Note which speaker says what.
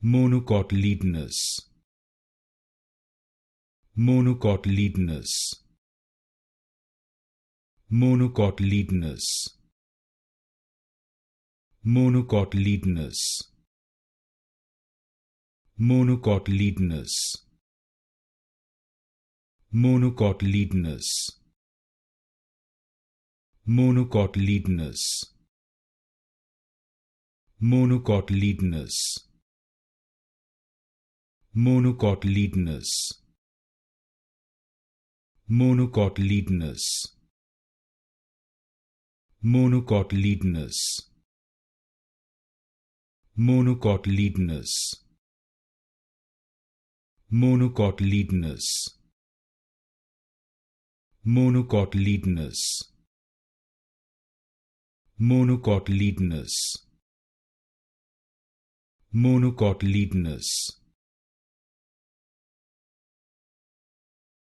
Speaker 1: Monocotyledonous. Monocotyledonous. Monocotyledonous. Monocotyledonous. Monocotyledonous. Monocotyledonous. Monocotyledonous. Monocotyledonous. Monocotyledonous. Monocotyledonous. Monocotyledonous. Monocotyledonous. Monocotyledonous. Monocotyledonous. Monocotyledonous. Monocotyledonous.